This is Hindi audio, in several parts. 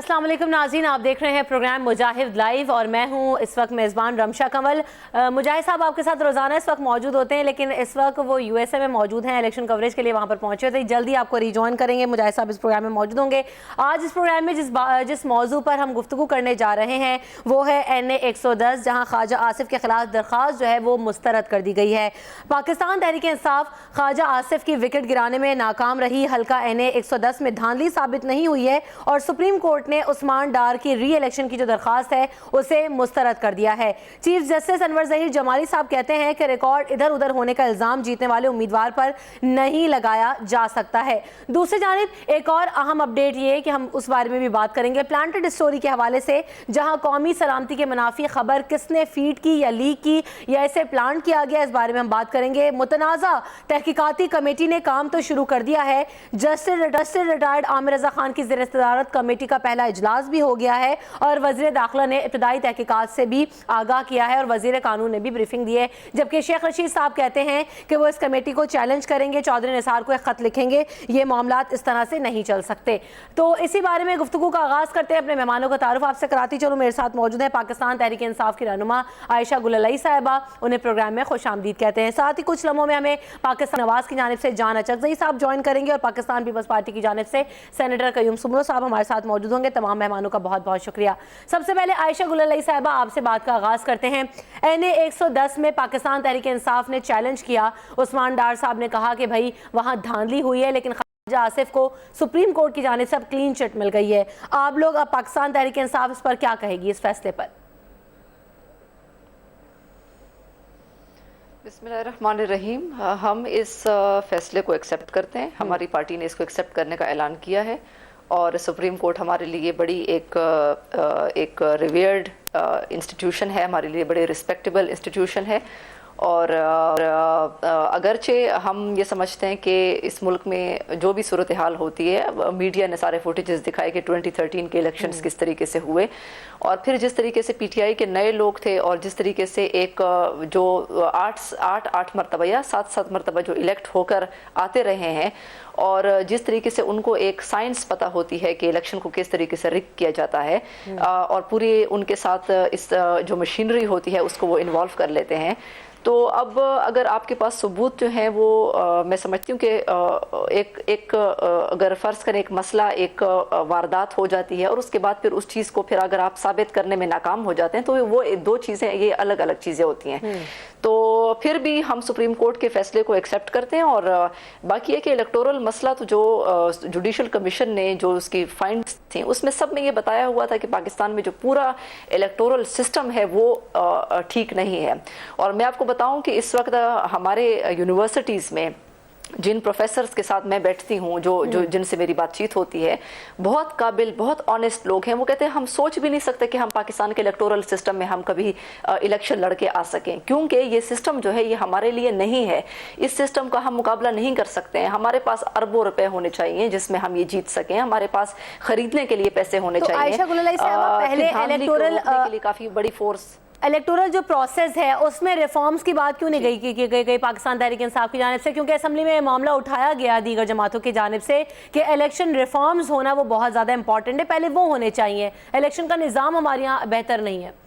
अस्सलाम वालेकुम नाज़रीन, आप देख रहे हैं प्रोग्राम मुजाहिद लाइव और मैं हूं इस वक्त मेज़बान रमशा कंवल। मुजाहिद साहब आपके साथ रोज़ाना इस वक्त मौजूद होते हैं, लेकिन इस वक्त वो यूएसए में मौजूद हैं, इलेक्शन कवरेज के लिए वहां पर पहुंचे थे। जल्दी आपको रिजॉइन करेंगे, मुजाहिद साहब इस प्रोग्राम में मौजूद होंगे। आज इस प्रोग्राम में जिस मौजू पर हम गुफ्तगू करने जा रहे हैं वो है NA 110, जहाँ ख्वाजा आसिफ के खिलाफ दरख्वास्त जो है वो मुस्तरद कर दी गई है। पाकिस्तान तहरीक इंसाफ ख्वाजा आसिफ की विकेट गिराने में नाकाम रही, हल्का NA 110 में धांधली साबित नहीं हुई है और सुप्रीम कोर्ट ने उस्मान डार की री इलेक्शन की जो दरखास्त है उसे मुस्तरद कर दिया है। चीफ जस्टिस अनवर ज़हीर जमाली साहब कहते हैं कि रिकॉर्ड इधर उधर होने का इल्ज़ाम जीतने वाले उम्मीदवार पर नहीं लगाया जा सकता है। दूसरी जानिब एक और अहम अपडेट ये है कि हम उस बारे में भी बात करेंगे प्लांटेड स्टोरी के हवाले से, जहां कौमी सलामती के मुनाफी खबर किसने फीड की या लीक की या इसे प्लांट किया गया, इस बारे में हम बात करेंगे। मुतनाज़ा तहकीकाती कमेटी ने काम तो शुरू कर दिया है। जस्टिस रिटायर्ड आमिर रजा खान की ज़ेर सदारत कमेटी का पहला इजलास भी हो गया है और वज़ीर दाखिला ने इब्तदाई तहकीकात से भी आगाह किया है और वज़ीर कानून ने भी ब्रीफिंग दी है। जबकि शेख रशीद साहब कहते हैं कि वो इस कमेटी को चैलेंज करेंगे, चौधरी निसार को एक खत लिखेंगे, ये मामलात इस तरह से नहीं चल सकते। तो इसी बारे में गुफ्तगू का आगाज़ करते हैं। अपने मेहमानों का तारुफ आपसे कराती चलो। मेरे साथ मौजूद है पाकिस्तान तहरीक इंसाफ की रहनुमा आयशा गुललई साहिबा, उन्हें प्रोग्राम में खुश आमदीद कहते हैं। साथ ही कुछ लम्हों में हमें पाकिस्तान नवाज की जानिब से जान अचकज़ई साहब ज्वाइन करेंगे और पाकिस्तान पीपल्स पार्टी की जानिब से सेनेटर कयूम सुमरो साहब हमारे साथ मौजूद होंगे। तमाम मेहमानों का बहुत बहुत शुक्रिया। सबसे पहले आयशा गुललई साहिबा, आपसे बात का आगाज़ करते हैं। NA 110 में पाकिस्तान तहरीक इंसाफ ने चैलेंज किया, उस्मान डार साहब ने कहा कि भाई वहाँ धांधली हुई है, लेकिन ख्वाजा आसिफ को सुप्रीम कोर्ट की जानिब से अब क्लीन चिट मिल गई है। आप लोग, अब पाकिस्तान तहरीक इंसाफ इस पर क्या कहेगी, इस फैसले पर? बिस्मिल्लाहिर्रहमानिर्रहीम। हम इस फैसले को एक्सेप्ट करते हैं। हमारी पार्टी ने इसको एक्सेप्ट करने का ऐलान किया है और सुप्रीम कोर्ट हमारे लिए बड़ी एक रिवेयर्ड इंस्टीट्यूशन है, हमारे लिए बड़े रिस्पेक्टेबल इंस्टीट्यूशन है। और अगरचे हम ये समझते हैं कि इस मुल्क में जो भी सूरत हाल होती है, मीडिया ने सारे फुटेजेस दिखाए कि 2013 के इलेक्शंस किस तरीके से हुए और फिर जिस तरीके से PTI के नए लोग थे और जिस तरीके से एक जो आठ मरतबा या 7 मरतबा जो इलेक्ट होकर आते रहे हैं और जिस तरीके से उनको एक साइंस पता होती है कि इलेक्शन को किस तरीके से रिग किया जाता है और पूरी उनके साथ इस जो मशीनरी होती है उसको वो इन्वॉल्व कर लेते हैं। तो अब अगर आपके पास सबूत जो हैं वो मैं समझती हूँ कि अगर फ़र्ज़ करें एक मसला एक वारदात हो जाती है और उसके बाद फिर उस चीज़ को फिर अगर आप साबित करने में नाकाम हो जाते हैं तो वो दो चीज़ें, ये अलग अलग चीज़ें होती हैं। तो फिर भी हम सुप्रीम कोर्ट के फैसले को एक्सेप्ट करते हैं और बाकी है कि इलेक्टोरल मसला तो जो जुडिशल कमीशन ने जो उसकी फाइंड्स थी उसमें सब में ये बताया हुआ था कि पाकिस्तान में जो पूरा इलेक्टोरल सिस्टम है वो ठीक नहीं है। और मैं आपको बताऊं कि इस वक्त हमारे यूनिवर्सिटीज़ में जिन प्रोफेसर्स के साथ मैं बैठती हूँ, जो जिनसे मेरी बातचीत होती है, बहुत काबिल, बहुत ऑनेस्ट लोग हैं। वो कहते हैं हम सोच भी नहीं सकते कि हम पाकिस्तान के इलेक्टोरल सिस्टम में हम कभी इलेक्शन लड़के आ सकें, क्योंकि ये सिस्टम जो है ये हमारे लिए नहीं है। इस सिस्टम का हम मुकाबला नहीं कर सकते हैं। हमारे पास अरबों रुपए होने चाहिए जिसमें हम ये जीत सकें, हमारे पास खरीदने के लिए पैसे होने चाहिए। आयशा गुललई साहब, पहले इलेक्टोरल के लिए काफ़ी बड़ी फोर्स, इलेक्टोरल जो प्रोसेस है उसमें रिफॉर्म्स की बात क्यों नहीं गई पाकिस्तान तहरीक इंसाफ की जानिब से? क्योंकि असेंबली में मामला उठाया गया दीगर जमातों की जानिब से कि इलेक्शन रिफॉर्म्स होना वो बहुत ज़्यादा इंपॉर्टेंट है, पहले वो होने चाहिए। इलेक्शन का निज़ाम हमारे यहाँ बेहतर नहीं है।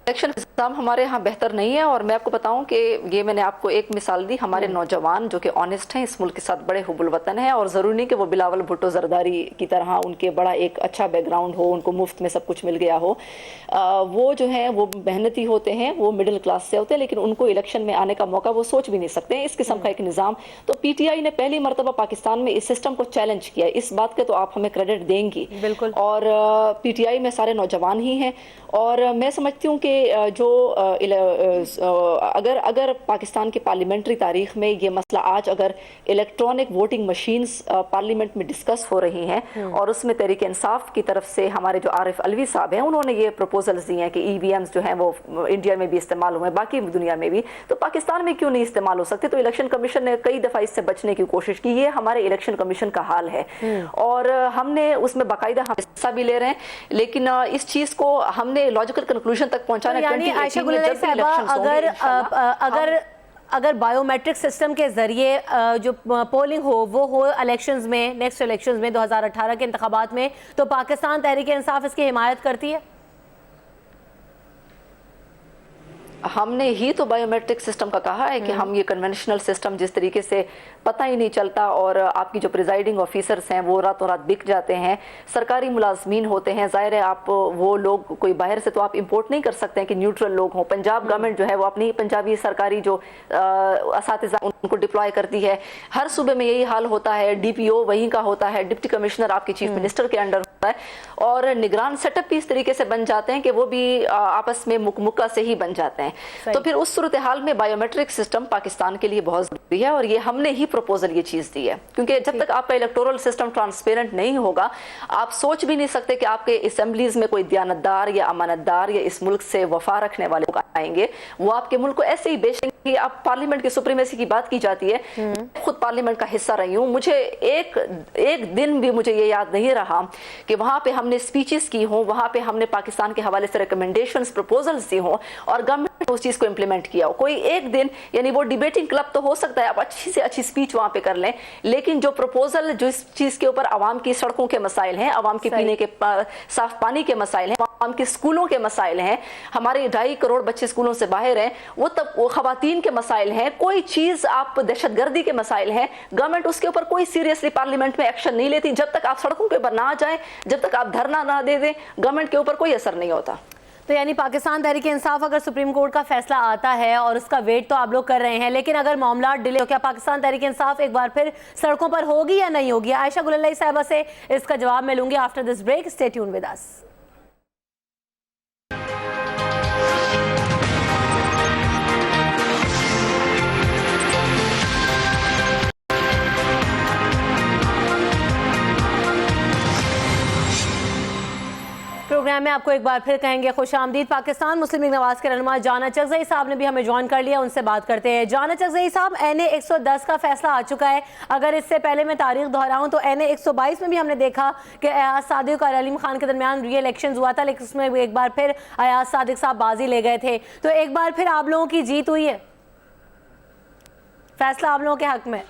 इलेक्शन निज़ाम हमारे यहाँ बेहतर नहीं है और मैं आपको बताऊं कि ये मैंने आपको एक मिसाल दी। हमारे नौजवान जो कि ऑनेस्ट हैं, इस मुल्क के साथ बड़े हुब्बुल वतन हैं और ज़रूरी नहीं कि वो बिलावल भुट्टो जरदारी की तरह उनके बड़ा एक अच्छा बैकग्राउंड हो, उनको मुफ्त में सब कुछ मिल गया हो। वो जो हैं वो मेहनती होते हैं, वो मिडिल क्लास से होते हैं, लेकिन उनको इलेक्शन में आने का मौका वो सोच भी नहीं सकते हैं। इस किस्म का एक निज़ाम तो PTI ने पहली मरतबा पाकिस्तान में इस सिस्टम को चैलेंज किया। इस बात के तो आप हमें क्रेडिट देंगी। बिल्कुल। और PTI में सारे नौजवान ही हैं और मैं समझती हूँ कि जो अगर पाकिस्तान की पार्लियामेंट्री तारीख में ये मसला आज अगर इलेक्ट्रॉनिक वोटिंग मशीन्स पार्लियामेंट में डिस्कस हो रही हैं और उसमें तहरीक इंसाफ की तरफ से हमारे जो आरिफ अलवी साहब हैं उन्होंने ये प्रपोजल्स दिए हैं कि EVMs जो हैं वो इंडिया में भी इस्तेमाल हुए, बाकी दुनिया में भी, तो पाकिस्तान में क्यों नहीं इस्तेमाल हो सकते? तो इलेक्शन कमीशन ने कई दफ़ा इससे बचने की कोशिश की। ये हमारे इलेक्शन कमीशन का हाल है और हमने उसमें बाकायदा हिस्सा भी ले रहे हैं, लेकिन इस चीज़ को हमने लॉजिकल कंक्लूजन तक पहुंचाने आयशा गुललई साहिबा, अगर अगर बायोमेट्रिक सिस्टम के ज़रिए जो पोलिंग हो इलेक्शंस में, नेक्स्ट इलेक्शंस में 2018 के इंतखाबात में, तो पाकिस्तान तहरीक इंसाफ इसकी हिमायत करती है? हमने ही तो बायोमेट्रिक सिस्टम का कहा है कि हम ये कन्वेंशनल सिस्टम जिस तरीके से पता ही नहीं चलता और आपकी जो प्रिजाइडिंग ऑफिसर्स हैं वो रातों रात बिक जाते हैं, सरकारी मुलाजमीन होते हैं, जाहिर है आप वो लोग कोई बाहर से तो आप इंपोर्ट नहीं कर सकते हैं कि न्यूट्रल लोग हों। पंजाब गवर्नमेंट जो है वो अपनी पंजाबी सरकारी जो असातिज़ा उनको डिप्लॉय करती है। हर सूबे में यही हाल होता है, डीपीओ वहीं का होता है, डिप्टी कमिश्नर आपके चीफ मिनिस्टर के अंडर होता है और निगरान सेटअप भी इस तरीके से बन जाते हैं कि वो भी आपस में मुक्का से ही बन जाते हैं। तो फिर उस सूरत हाल में बायोमेट्रिक सिस्टम पाकिस्तान के लिए बहुत जरूरी है और ये हमने ही प्रपोजल ये चीज दी है, क्योंकि जब तक आपका इलेक्टोरल सिस्टम ट्रांसपेरेंट नहीं होगा आप सोच भी नहीं सकते कि आपके असेंबलीज में कोई दयानतदार या अमानतदार या इस मुल्क से वफा रखने वाले लोग आएंगे, वो आपके मुल्क को ऐसे ही बेचेंगे। आप पार्लियामेंट की सुप्रीमेसी की बात की जाती है, खुद पार्लियामेंट का हिस्सा रही हूँ, मुझे एक दिन भी मुझे ये याद नहीं रहा कि वहां पे हमने स्पीचेस की हों, वहां पे हमने पाकिस्तान के हवाले से रिकमेंडेशंस प्रपोजल्स दी हों और गवर्नमेंट उस चीज को इंप्लीमेंट किया हो। कोई एक दिन, यानी वो डिबेटिंग क्लब तो हो सकता है, आप अच्छी से अच्छी स्पीच वहां पे कर लें, लेकिन जो प्रपोजल जो इस चीज के ऊपर आवाम की सड़कों के मसाइल हैं, आवाम के पीने के साफ पानी के मसाइल हैं, आवाम के स्कूलों के मसाइल हैं, हमारे 2.5 करोड़ बच्चे स्कूलों से बाहर हैं, वो खवातीन के मसाइल हैं, कोई चीज आप दहशतगर्दी के मसाइल हैं, गवर्नमेंट उसके ऊपर कोई सीरियसली पार्लियामेंट में एक्शन नहीं लेती। जब तक आप सड़कों के ऊपर ना जाए, जब तक आप धरना ना दे दें, गवर्नमेंट के ऊपर कोई असर नहीं होता। तो यानी पाकिस्तान तहरीक इंसाफ अगर सुप्रीम कोर्ट का फैसला आता है और उसका वेट तो आप लोग कर रहे हैं, लेकिन अगर मामला डिले हो, क्या पाकिस्तान तहरीक इंसाफ एक बार फिर सड़कों पर होगी या नहीं होगी? आयशा गुलल्लाई साहिबा से इसका जवाब मैं लूंगी after this break. Stay tune with us. Program में आपको एक बार फिर कहेंगे खुश आमदीद। पाकिस्तान मुस्लिम लीग नवाज के रहनुमा जाना चकजई साहब ने भी हमें ज्वाइन कर लिया, उनसे बात करते हैं। जाना चकजई साहब, NA 110 का फैसला आ चुका है। अगर इससे पहले मैं तारीख दोहराऊं तो NA 122 में भी हमने देखा कि अयाज सादिक और अलीम खान के दरमियान री इलेक्शन हुआ था, लेकिन उसमें एक बार फिर अयाज सादिक साहब बाजी ले गए थे। तो एक बार फिर आप लोगों की जीत हुई है, फैसला आप लोगों के हक में।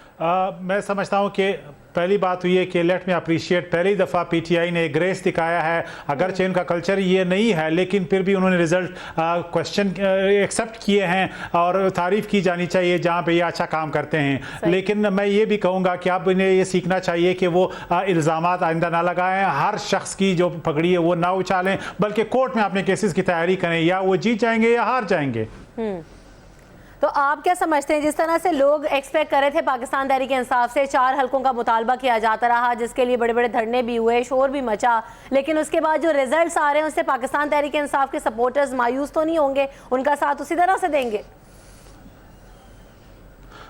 मैं समझता हूँ कि पहली बात हुई है कि लेट में अप्रिशिएट, पहली दफ़ा PTI ने ग्रेस दिखाया है, अगरचे इनका कल्चर ये नहीं है, लेकिन फिर भी उन्होंने रिजल्ट क्वेश्चन एक्सेप्ट किए हैं और तारीफ़ की जानी चाहिए जहाँ पे ये अच्छा काम करते हैं। लेकिन मैं ये भी कहूँगा कि अब इन्हें ये सीखना चाहिए कि वो इल्ज़ामात आइंदा ना लगाएं, हर शख्स की जो पकड़ी है वो ना उछालें, बल्कि कोर्ट में अपने केसेस की तैयारी करें, या वो जीत जाएंगे या हार जाएंगे। तो आप क्या समझते हैं, जिस तरह से लोग एक्सपेक्ट कर रहे थे पाकिस्तान तहरीक इंसाफ से 4 हलकों का मुतालबा किया जाता रहा, जिसके लिए बड़े बड़े धरने भी हुए, शोर भी मचा, लेकिन उसके बाद जो रिजल्ट्स आ रहे हैं उससे पाकिस्तान तहरीक इंसाफ के सपोर्टर्स मायूस तो नहीं होंगे, उनका साथ उसी तरह से देंगे?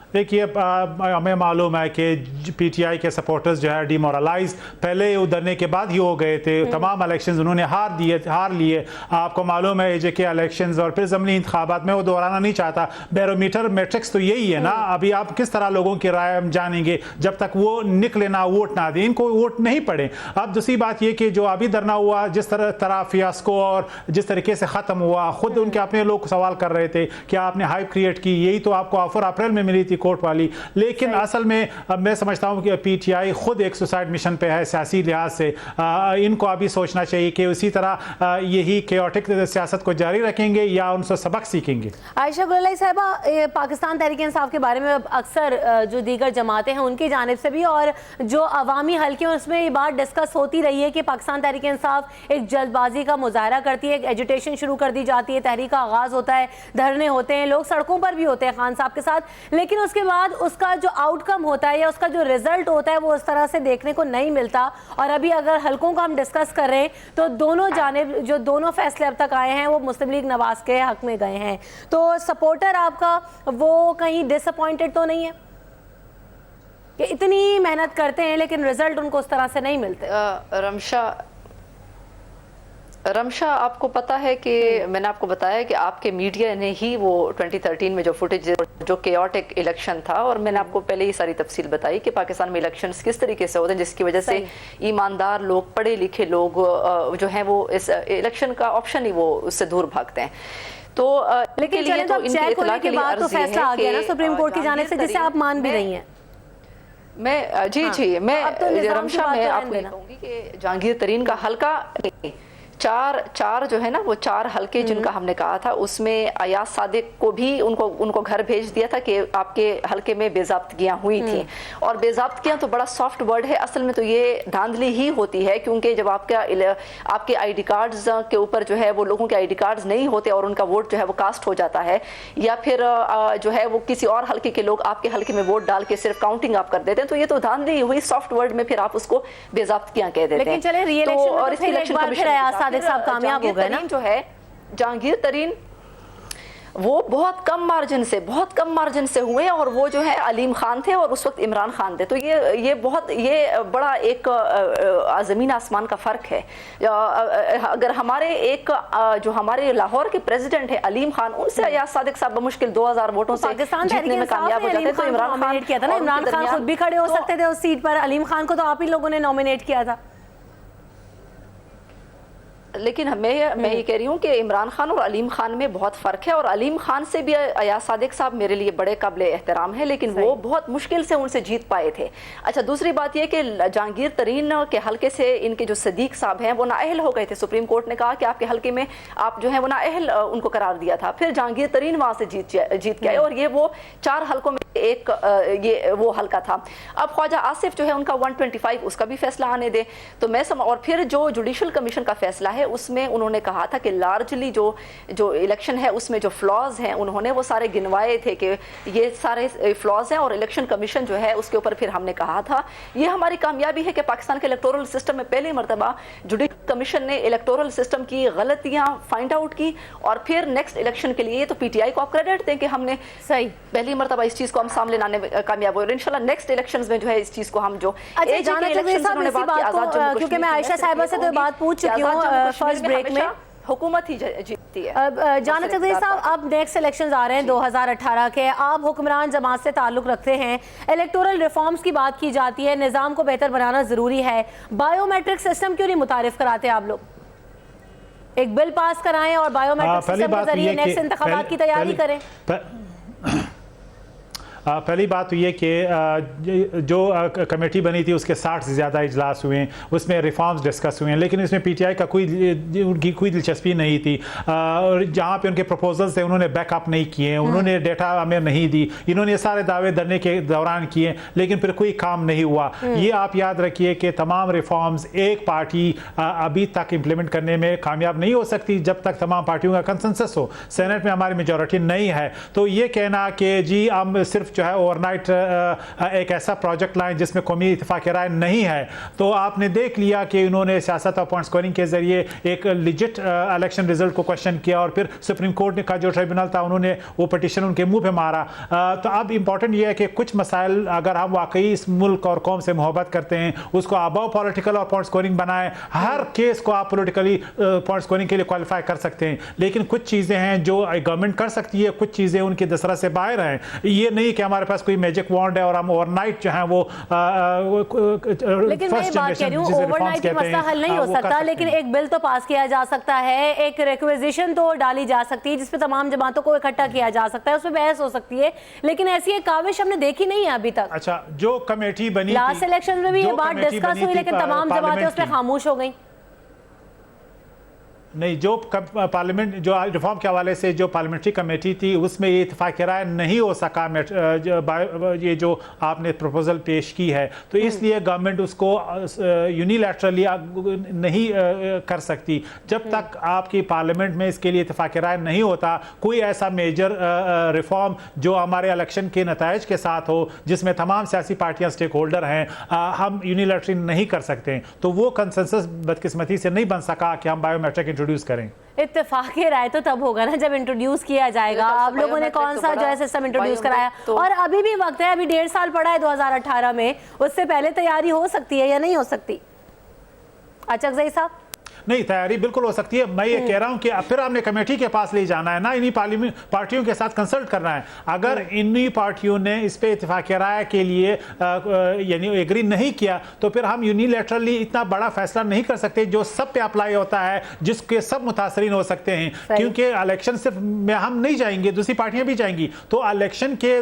देखिए, हमें मालूम है कि PTI के सपोर्टर्स जो है डिमोरलाइज पहले उधरने के बाद ही हो गए थे। तमाम इलेक्शंस उन्होंने हार लिए। आपको मालूम है AJK इलेक्शंस और फिर ज़मीनी इंतखाबात में वो दोहराना नहीं चाहता। बैरोमीटर मैट्रिक्स तो यही है ना। अभी आप किस तरह लोगों की राय जानेंगे जब तक वो निकले ना, वोट ना दें, इनको वोट नहीं पड़े। अब दूसरी बात ये कि जो अभी धरना हुआ, जिस तरह फियास्को और जिस तरीके से ख़त्म हुआ, खुद उनके अपने लोग सवाल कर रहे थे कि आपने हाइप क्रिएट की, यही तो आपको ऑफर अप्रैल में मिली थी कोर्ट वाली। लेकिन असल में अब मैं समझता हूं कि PTI खुद एक सुसाइड मिशन पे है सियासी लिहाज से। इनको अभी सोचना चाहिए कि उसी तरह यही केओटिक सियासत को जारी रखेंगे या उनसे सबक सीखेंगे। आयशा गुलल्लाई साहिबा, पाकिस्तान तहरीक इंसाफ के बारे में अक्सर जो दीगर जमातें हैं उनकी जानिब से भी और जो अवामी हल्के हैं उसमें ये बात डिस्कस होती रही है कि पाकिस्तान तहरीक इंसाफ एक जल्दबाजी का मुजाहरा करती है, एक एजुटेशन शुरू कर दी जाती है, तहरीक का आगाज़ होता है, धरने होते हैं, लोग सड़कों पर भी होते हैं खान साहब के साथ, लेकिन उसके बाद उसका जो आउटकम होता है या उसका जो रिजल्ट होता है वो उस तरह से देखने को नहीं मिलता। और अभी अगर हलकों का हम डिस्कस कर रहे हैं तो दोनों जानिब जो दोनों फैसले अब तक आए हैं वो मुस्लिम लीग नवाज के हक में गए हैं। तो सपोर्टर आपका वो कहीं डिसअपॉइंटेड तो नहीं है कि इतनी मेहनत करते हैं लेकिन रिजल्ट उनको उस तरह से नहीं मिलते? रमशा, आपको पता है कि मैंने आपको बताया कि आपके मीडिया ने ही वो 2013 में जो फुटेज, जो केओटिक इलेक्शन था, और मैंने आपको पहले ही सारी तफसील बताई कि पाकिस्तान में इलेक्शंस किस तरीके से होते हैं, जिसकी वजह से ईमानदार लोग, पढ़े लिखे लोग जो हैं वो इस इलेक्शन का ऑप्शन ही वो उससे दूर भागते हैं। तो लेकिन चले तो अब चेक होने के बाद तो फैसला आ गया ना सुप्रीम कोर्ट की जानिब से, जिसे आप मान भी रही हैं। मैं जी मैं अब तो निज़ाम की रमशा बात मैं तो आपको रहने ये देना। कहूंगी कि जहांगीर तरीन का हल्का चार जो है ना वो 4 हल्के जिनका हमने कहा था, उसमें अयाज सादिक को भी उनको घर भेज दिया था कि आपके हल्के में बेज़ाब्तगियां हुई थी। और बेज़ाब्तगियां तो बड़ा सॉफ्ट वर्ड है, असल में तो ये धांधली ही होती है, क्योंकि जब आपके आईडी कार्ड्स के ऊपर जो है वो लोगों के आईडी कार्ड्स नहीं होते और उनका वोट जो है वो कास्ट हो जाता है, या फिर जो है वो किसी और हल्के के लोग आपके हल्के में वोट डाल के सिर्फ काउंटिंग आप कर देते हैं, तो ये तो धांधली हुई, सॉफ्ट वर्ड में फिर आप उसको बेज़ाब्तगियां कह देते हैं। लेकिन चले री-इलेक्शन में तो फिर एक बार फिर अयाज सादिक साहब कामयाब हो गए ना। जो है जहांगीर तरीन वो बहुत कम मार्जिन से हुए, और वो जो है अलीम खान थे और उस वक्त इमरान खान थे। तो ये बड़ा एक ज़मीन आसमान का फ़र्क है। अगर जो हमारे लाहौर के प्रेसिडेंट है अलीम खान, उनसे अयाज सादिक साहब मुश्किल 2000 वोटों से जीतने में कामयाब हो जाते, तो इमरान खान किया था ना, इमरान खान खुद भी खड़े हो सकते थे उस सीट पर, अलीम खान को तो आप ही लोगों ने नॉमिनेट किया था। लेकिन मैं ये कह रही हूँ कि इमरान खान और अलीम खान में बहुत फ़र्क है, और अलीम खान से भी अयाज सादिक साहब मेरे लिए बड़े काबिल एहतराम है, लेकिन वो बहुत मुश्किल से उनसे जीत पाए थे। अच्छा, दूसरी बात ये कि जहांगीर तरीन के हल्के से इनके जो सदीक साहब हैं वो नाअहल हो गए थे। सुप्रीम कोर्ट ने कहा कि आपके हल्के में आप जो है वो नाअहल उनको करार दिया था, फिर जहांगीर तरीन वहाँ से जीत के आए, और ये वो 4 हल्कों में एक ये वो हल्का था। अब ख्वाजा आसिफ जो है उनका 125 उसका भी फैसला आने दे, तो मैं और फिर जो जुडिशल कमीशन का फैसला है उसमें उन्होंने कहा था कि लार्जली जो इलेक्शन है उसमें जो फ्लॉज हैं उन्होंने वो सारे गिनवाए थे कि ये सारे फ्लॉज हैं, और इलेक्शन कमीशन जो है उसके ऊपर फिर हमने कहा था ये हमारी कामयाबी है कि पाकिस्तान के इलेक्टोरल सिस्टम में पहली मरतबा जुडिशल कमीशन ने इलेक्टोरल सिस्टम की गलतियां फाइंड आउट की, और फिर नेक्स्ट इलेक्शन के लिए तो पीटीआई को आप क्रेडिट दें कि हमने सही पहली मरतबा इस चीज को हम सामने लाने में कामयाब हुए, और इंशाल्लाह नेक्स्ट इलेक्शंस में जो है इस चीज को हम जो क्योंकि मैं आयशा साहिबा से तो बात पूछ चुकी हूँ फर्स्ट ब्रेक में, हुकूमत ही जीतती है। जाना चौधरी साहब, अब नेक्स्ट इलेक्शंस आ रहे हैं 2018 के, आप हुक्मरान जमात से ताल्लुक रखते हैं, इलेक्टोरल रिफॉर्म्स की बात की जाती है, निज़ाम को बेहतर बनाना ज़रूरी है, बायोमेट्रिक सिस्टम क्यों नहीं मुतारिफ कराते आप लोग? एक बिल पास कराएं और बायोमेट्रिक सिस्टम के जरिए नेक्स्ट इंतखाबात की तैयारी करें। पहली बात तो ये कि जो कमेटी बनी थी उसके 60 से ज़्यादा इजलास हुए हैं, उसमें रिफॉर्म्स डिस्कस हुए हैं, लेकिन इसमें पीटीआई का उनकी कोई दिलचस्पी नहीं थी, और जहाँ पे उनके प्रपोजल्स थे उन्होंने बैकअप नहीं किए, उन्होंने डेटा हमें नहीं दी, इन्होंने सारे दावे धरने के दौरान किए, लेकिन फिर कोई काम नहीं हुआ। ये आप याद रखिए कि तमाम रिफॉर्म्स एक पार्टी अभी तक इम्प्लीमेंट करने में कामयाब नहीं हो सकती जब तक तमाम पार्टियों का कंसेंसस हो। सेनेट में हमारी मेजॉरिटी नहीं है, तो ये कहना कि जी हम सिर्फ जो है ओवरनाइट एक ऐसा प्रोजेक्ट लाएं जिसमें कौमी इत्तेफाक राय नहीं है, तो आपने देख लिया कि इन्होंने सियासत और पॉइंट स्कोरिंग के जरिए एक लिजिट इलेक्शन रिजल्ट को क्वेश्चन किया, और फिर सुप्रीम कोर्ट का जो ट्रिब्यूनल था उन्होंने वो पिटीशन उनके मुंह पे मारा। तो अब इंपॉर्टेंट ये है कि कुछ मसाइल अगर हम वाकई इस मुल्क और कौम से मोहब्बत करते हैं उसको अबव पॉलिटिकल और पॉइंट स्कोरिंग बनाएं। हर केस को आप पोलिटिकली पॉइंट स्कोरिंग के लिए क्वालिफाई कर सकते हैं, लेकिन कुछ चीज़ें हैं जो गवर्नमेंट कर सकती है, कुछ चीज़ें उनकी दसरत से बाहर हैं। ये नहीं कि हमारे पास कोई मैजिक वॉन्ड है और हम ओवरनाइट जो है वो लेकिन मैं बात कह रही हूँ ओवरनाइट ये मसला हल नहीं हो सकता, लेकिन एक बिल तो पास किया जा सकता है, एक रिक्वेजिशन तो डाली जा सकती है जिसपे तमाम जमातों को इकट्ठा किया जा सकता है, उसमें बहस हो सकती है, लेकिन ऐसी एक काविश हमने देखी नहीं है अभी तक। अच्छा, जो कमेटी बनी लास्ट इलेक्शन में भी ये बात डिस्कस हुई, लेकिन तमाम जमातें उस पर खामोश हो गई। नहीं, जो पार्लियामेंट जो रिफॉर्म के हवाले से जो पार्लियामेंट्री कमेटी थी उसमें ये इत्तेफाक राय नहीं हो सका, ये जो आपने प्रपोजल पेश की है, तो इसलिए गवर्नमेंट उसको यूनिलैटरली नहीं कर सकती जब तक आपकी पार्लियामेंट में इसके लिए इत्तेफाक राय नहीं होता। कोई ऐसा मेजर रिफॉर्म जो हमारे इलेक्शन के नताइज के साथ हो, जिसमें तमाम सियासी पार्टियां स्टेक होल्डर हैं, हम यूनिलैटरली नहीं कर सकते, तो वो कंसेंसस बदकिस्मती से नहीं बन सका कि हम बायोमेट्रिक इंट्रोड्यूस करें। इत्तेफाक राय तो तब होगा ना जब इंट्रोड्यूस किया जाएगा। आप लोगों ने कौन सा जो है सिस्टम इंट्रोड्यूस कराया, और अभी भी वक्त है, अभी 1.5 साल पड़ा है 2018 में, उससे पहले तैयारी हो सकती है या नहीं हो सकती? अच्छा अक्सई साहब, नहीं, तैयारी बिल्कुल हो सकती है। मैं ये कह रहा हूं कि फिर आपने कमेटी के पास ले जाना है ना, इन्हीं पार्टियों के साथ कंसल्ट करना है। अगर इन्हीं पार्टियों ने इस पे इत्तेफाक राय के लिए यानी एग्री नहीं किया तो फिर हम यूनिलैटरली इतना बड़ा फैसला नहीं कर सकते जो सब पे अप्लाई होता है, जिसके सब मुतासरीन हो सकते हैं। क्योंकि इलेक्शन सिर्फ में हम नहीं जाएंगे, दूसरी पार्टियां भी जाएंगी, तो इलेक्शन के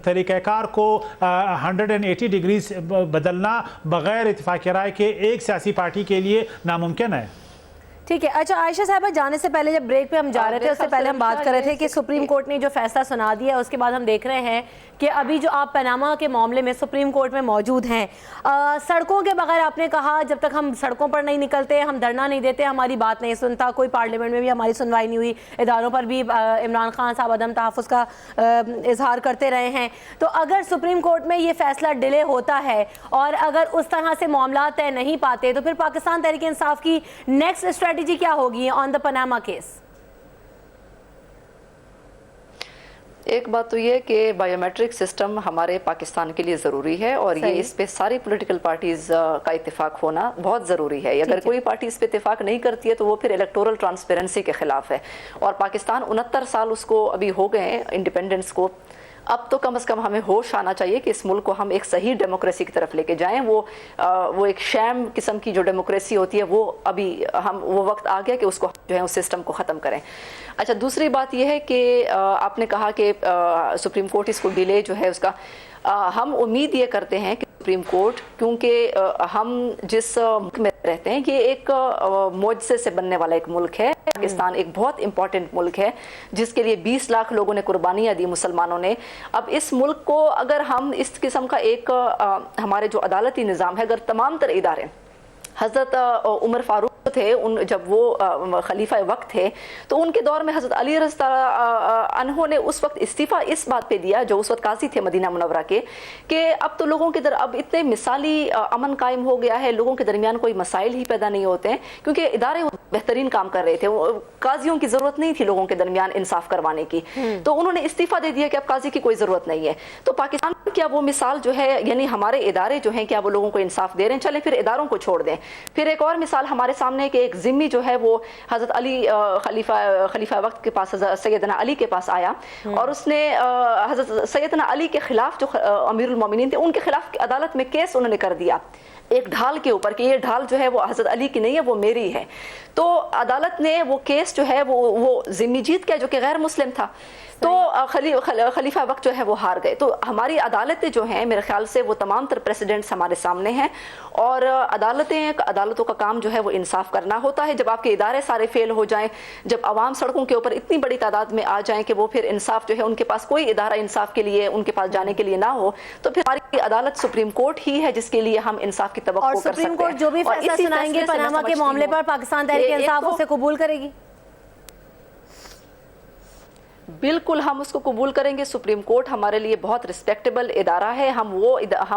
तरीक़ाकार को 180 डिग्री बदलना बगैर इत्तेफाक राय के एक सियासी पार्टी के लिए नामुमकिन है। ठीक है। अच्छा आयशा साहबा, जाने से पहले जब ब्रेक पे हम जा रहे थे उससे पहले हम बात कर रहे थे कि सुप्रीम कोर्ट ने जो फैसला सुना दिया, उसके बाद हम देख रहे हैं कि अभी जो आप पनामा के मामले में सुप्रीम कोर्ट में मौजूद हैं, सड़कों के बगैर आपने कहा जब तक हम सड़कों पर नहीं निकलते, हम धरना नहीं देते, हमारी बात नहीं सुनता, कोई पार्लियामेंट में भी हमारी सुनवाई नहीं हुई, इदारों पर भी इमरान खान साहब अदम तहफ़्फ़ुज़ का इजहार करते रहे हैं। तो अगर सुप्रीम कोर्ट में ये फैसला डिले होता है और अगर उस तरह से मामला तय नहीं पाते, तो फिर पाकिस्तान तहरीक इंसाफ की नेक्स्ट स्ट्रेटजी क्या होगी ऑन द पनामा केस? एक बात तो ये कि बायोमेट्रिक सिस्टम हमारे पाकिस्तान के लिए ज़रूरी है और ये इस पे सारी पॉलिटिकल पार्टीज का इत्तेफाक होना बहुत ज़रूरी है। अगर कोई पार्टी इस पे इत्तेफाक नहीं करती है तो वो फिर इलेक्टोरल ट्रांसपेरेंसी के खिलाफ है। और पाकिस्तान 69 साल उसको अभी हो गए हैं इंडिपेंडेंस को। अब तो कम से कम हमें होश आना चाहिए कि इस मुल्क को हम एक सही डेमोक्रेसी की तरफ लेके जाएं। वो एक शैम किस्म की जो डेमोक्रेसी होती है वो अभी वो वक्त आ गया कि उसको जो है उस सिस्टम को ख़त्म करें। अच्छा, दूसरी बात यह है कि आपने कहा कि सुप्रीम कोर्ट इसको डिले जो है उसका, हम उम्मीद ये करते हैं कि सुप्रीम कोर्ट, क्योंकि हम जिस मुल्क में रहते हैं ये एक मुआवजे से बनने वाला एक मुल्क है। पाकिस्तान एक बहुत इंपॉर्टेंट मुल्क है जिसके लिए 20 लाख लोगों ने कुर्बानियाँ दी, मुसलमानों ने। अब इस मुल्क को अगर हम इस किस्म का एक हमारे जो अदालती निज़ाम है, अगर तमाम तर इदारे, हज़रत उमर फारूक थे जब वो खलीफा वक्त थे तो उनके दौर में हज़रत अली रज़ी अन्हो ने उस वक्त इस्तीफ़ा इस बात पे दिया, जो उस वक्त काजी थे मदीना मुनव्वरा के, कि अब तो लोगों के अब इतने मिसाली अमन कायम हो गया है, लोगों के दरमियान कोई मसाइल ही पैदा नहीं होते हैं क्योंकि इदारे बेहतरीन काम कर रहे थे। काजियों की ज़रूरत नहीं थी लोगों के दरमियान इंसाफ करवाने की, तो उन्होंने इस्तीफ़ा दे दिया कि अब काजी की कोई ज़रूरत नहीं है। तो पाकिस्तान क्या वो मिसाल जो है, यानी हमारे इदारे जो हैं, क्या वो लोगों को इंसाफ दे रहे हैं? चलें फिर इदारों को छोड़ दें। फिर एक और मिसाल हमारे सामने कि एक जिम्मी जो है वो हज़रत अली खलीफा वक्त के पास सैयदना अली के पास आया और उसने हज़रत सैयदना अली के खिलाफ जो अमीरुल मोमिनीन थे उनके खिलाफ अदालत में केस उन्होंने कर दिया एक ढाल के ऊपर कि ये ढाल जो है वो हज़रत अली की नहीं है, वो मेरी है। तो अदालत ने वो केस जो है वो जिम्मी जीत गया जो कि गैर मुस्लिम था। तो खलीफा वक्त जो है वो हार गए। तो हमारी अदालतें जो हैं, मेरे ख्याल से वो तमाम तर प्रेसिडेंट्स हमारे सामने हैं और अदालतों का काम जो है वो इंसाफ करना होता है। जब आपके इदारे सारे फेल हो जाएं, जब आवाम सड़कों के ऊपर इतनी बड़ी तादाद में आ जाएं कि वो फिर इंसाफ जो है उनके पास कोई इदारा इंसाफ के लिए उनके पास जाने के लिए ना हो, तो फिर हमारी अदालत सुप्रीम कोर्ट ही है जिसके लिए हम इंसाफ की तवक्को कर सकते हैं। सुप्रीम कोर्ट जो भी फैसला सुनाएंगे पनामा के मामले पर, पाकिस्तान तहरीक इंसाफ उसे कबूल करेगी? बिल्कुल हम उसको कबूल करेंगे। सुप्रीम कोर्ट हमारे लिए बहुत रिस्पेक्टेबल इदारा है। हम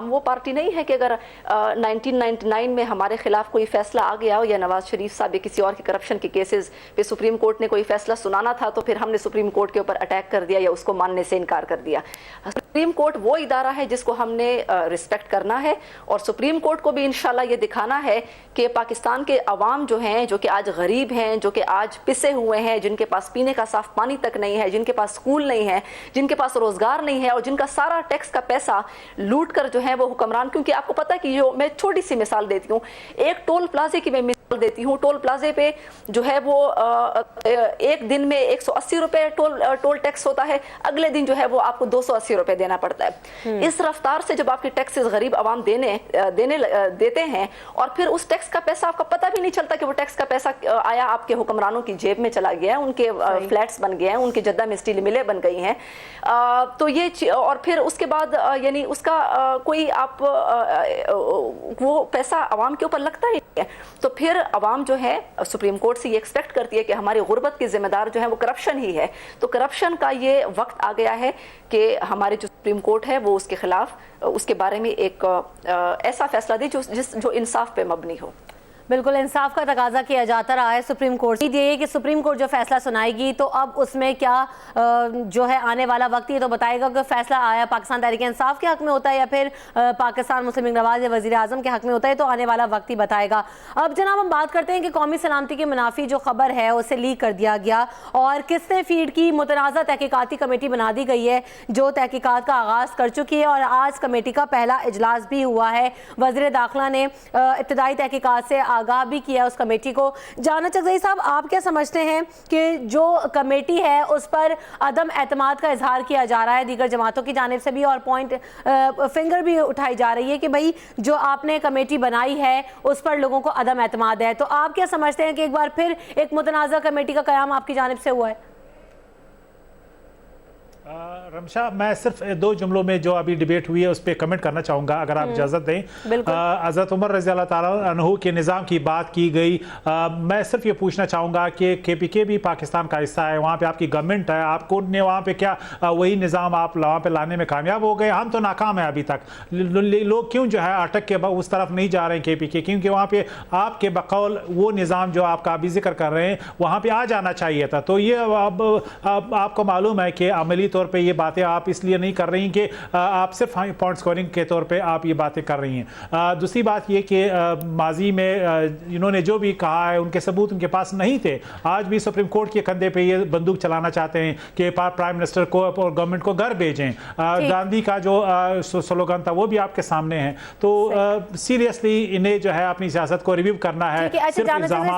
वो पार्टी नहीं है कि अगर 1999 में हमारे खिलाफ कोई फैसला आ गया हो या नवाज शरीफ साहब या किसी और के करप्शन के केसेस पे सुप्रीम कोर्ट ने कोई फैसला सुनाना था तो फिर हमने सुप्रीम कोर्ट के ऊपर अटैक कर दिया या उसको मानने से इनकार कर दिया। सुप्रीम कोर्ट वो इदारा है जिसको हमने रिस्पेक्ट करना है और सुप्रीम कोर्ट को भी इंशाल्लाह ये दिखाना है कि पाकिस्तान के अवाम जो हैं, जो कि आज गरीब हैं, जो कि आज पिसे हुए हैं, जिनके पास पीने का साफ पानी तक नहीं है, जिनके पास स्कूल नहीं है, जिनके पास रोजगार नहीं है और जिनका सारा टैक्स का पैसा लूट कर जो है वो हुक्मरान, क्योंकि आपको पता है कि जो मैं छोटी सी मिसाल देती हूँ, एक टोल प्लाजे की मैं मिसाल देती हूँ। टोल प्लाजे पे जो है वो एक दिन में 180 रुपए टोल टैक्स होता है, अगले दिन जो है वो आपको 280 रुपए देना पड़ता है। इस रफ्तार से जब आपके टैक्सेस गरीब आवाम देते हैं और फिर उस टैक्स का पैसा आपका पता भी नहीं चलता कि वो टैक्स का पैसा आया आपके हुक्मरानों की जेब में चला गया है, उनके फ्लैट्स बन गए हैं, उनके जद्दा में स्टील मिलें बन गई हैं। तो ये और फिर उसके बाद यानी उसका कोई आप वो पैसा आवाम के ऊपर लगता ही है। तो फिर आवाम जो है सुप्रीम कोर्ट से ये एक्सपेक्ट करती है कि हमारी गुर्बत के जिम्मेदार जो है वो करप्शन ही है। तो करप्शन का ये वक्त आ गया है कि हमारे जो सुप्रीम कोर्ट है वो उसके खिलाफ उसके बारे में एक ऐसा फैसला दे जो इंसाफ पे मबनी हो। बिल्कुल इंसाफ का तकाजा किया जाता रहा है सुप्रीम कोर्ट से। ये कि सुप्रीम कोर्ट जो फैसला सुनाएगी तो अब उसमें क्या जो है आने वाला वक्त ये तो बताएगा कि फैसला आया पाकिस्तान तहरीक इंसाफ के हक में होता है या फिर पाकिस्तान मुस्लिम लीग नवाज या वज़ीर आज़म के हक में होता है, तो आने वाला वक्त ही बताएगा। अब जनाब हम बात करते हैं कि कौमी सलामती के मुनाफी जो खबर है उसे लीक कर दिया गया और किसने फीड की। मुतनाज़ा तहकीकाती कमेटी बना दी गई है जो तहकीकात का आगाज़ कर चुकी है और आज कमेटी का पहला इजलास भी हुआ है। वज़ीर दाखिला ने इब्तदाई तहकीकात से आगाह भी किया उस कमेटी को। जाना चकजई साहब, आप क्या समझते हैं कि जो कमेटी है उस पर अदम एतमाद का इजहार किया जा रहा है दीगर जमातों की जानिब से भी और पॉइंट फिंगर भी उठाई जा रही है कि भाई जो आपने कमेटी बनाई है उस पर लोगों को अदम एतमाद है, तो आप क्या समझते हैं कि एक बार फिर एक मुतनाज़ा कमेटी का क़याम आपकी जानिब से हुआ है? रमशा, मैं सिर्फ 2 जुमलों में जो अभी डिबेट हुई है उस पर कमेंट करना चाहूँगा अगर आप इजाज़त दें। हज़रत उमर रज़ी अल्लाह ताला अन्हु के निज़ाम की बात की गई। मैं सिर्फ ये पूछना चाहूँगा कि KPK भी पाकिस्तान का हिस्सा है, वहाँ पे आपकी गवर्नमेंट है, आपको ने वहाँ पे क्या वही निज़ाम आप वहाँ पे लाने में कामयाब हो गए? हम तो नाकाम है अभी तक। लोग क्यों जो है अटक के उस तरफ नहीं जा रहे हैं KPK? क्योंकि वहाँ पर आपके बकौल वो निज़ाम जो आपका अभी जिक्र कर रहे हैं वहाँ पर आ जाना चाहिए था। तो ये अब आपको मालूम है कि अमली तौर पे ये बातें आप इसलिए नहीं कर रही कि आप सिर्फ पॉइंट स्कोरिंग के तौर पे आप ये बातें कर रही हैं। दूसरी बात ये कि माजी में इन्होंने जो भी कहा है उनके सबूत उनके पास नहीं थे। आज भी सुप्रीम कोर्ट के कंधे पे ये बंदूक चलाना चाहते हैं कि प्राइम मिनिस्टर को और गवर्नमेंट को घर भेजें। गांधी का जो स्लोगन था वो भी आपके सामने है। तो सीरियसली इन्हें जो है अपनी सियासत को रिव्यू करना है।